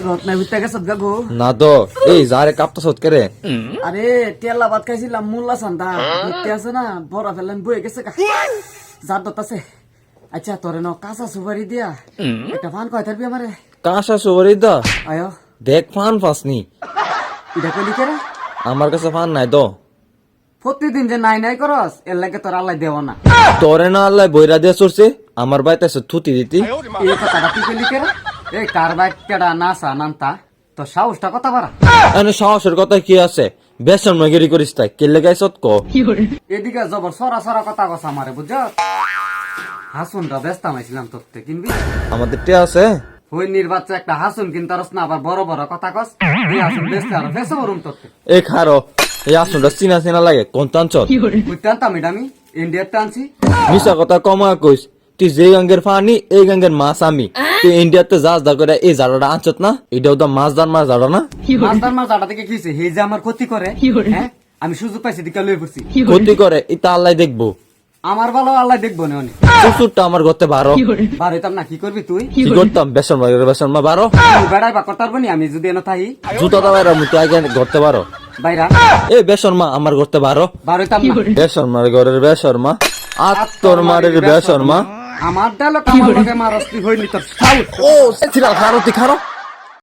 রত্না ভিত্তা গেছে গো না তো এই যারে কাপটা সৎ করে আরে তেলা ভাত খাইছিলাম মোল্লা সান্দা দেখতে আছে না বড় ফেলেন বয়ে গেছে যার দত আছে আচ্ছা তোরে ন কাঁচা সুপারি দিয়া একটা ফান কয় থাকবি আমারে কাঁসা সুপারি দা আয়ো দেখ ফান ফাসনি এটা কলি করে আমার কাছে ফান নাই তো প্রতিদিন যে নাই নাই করস এর লাগে তোর আল্লাহ দেব না তোরে না আল্লাহ বইরা দিয়ে চড়ছে আমার বাইতে থুতি দিতি এই কথাটা তুই কলি করে এই কার বাইক কেডা নাসা নান্তা তো সাহসটা কথা বাড়া এনে সাহসের কথা কি আছে বেসন নগেরি করিস তাই কেলে গাইছত ক এদিকে জবর সরা সরা কথা কস আমারে বুঝছ হাসুনটা ব্যস্ত মাইছিলাম তোরতে কিনবি আমাদের টে আছে ওই নির্বাচন একটা হাসুন কিনতে পারস না আবার বড় বড় কথা কস এই হাসুন ব্যস্ত আর ফেসে বরুম তোরতে এ খারো এই আসনটা চিনা চিনা লাগে কোন টানছত বুঝতে আনতাম আমি ইন্ডিয়ার টানছি মিশা কথা কমা কইস তুই যে গাঙ্গের ফানি এই গাঙ্গের মাছ আমি তুই ইন্ডিয়াতে যাস দা করে এই জাড়াটা আনছত না এটাও তো মাছ জাড়া না মাছদার মাছ আটা থেকে কিছে হে যে আমার ক্ষতি করে হ্যাঁ আমি সুযোগ পাইছি দিকে লয়ে পড়ছি ক্ষতি করে এটা আল্লাহ দেখবো আমার ভালো আল্লাহ দেখবো না অনেক কুকুরটা আমার করতে বারো বার হইতাম না কি করবি তুই কি করতাম বেসন মা বারো তুই বেড়াই বা করতে পারবো নি আমি যদি এনে থাকি জুতা দাবাইরা মুতে আগে করতে পারো বাইরা এ বেসন মা আমার করতে বারো বার হইতাম না বেসন মার ঘরের বেসর মা আত্মর মারের বেসর মা আমার ডালো কামার লগে মারস্তি হইনি তোর ও সেছিলা খারো তুই খারো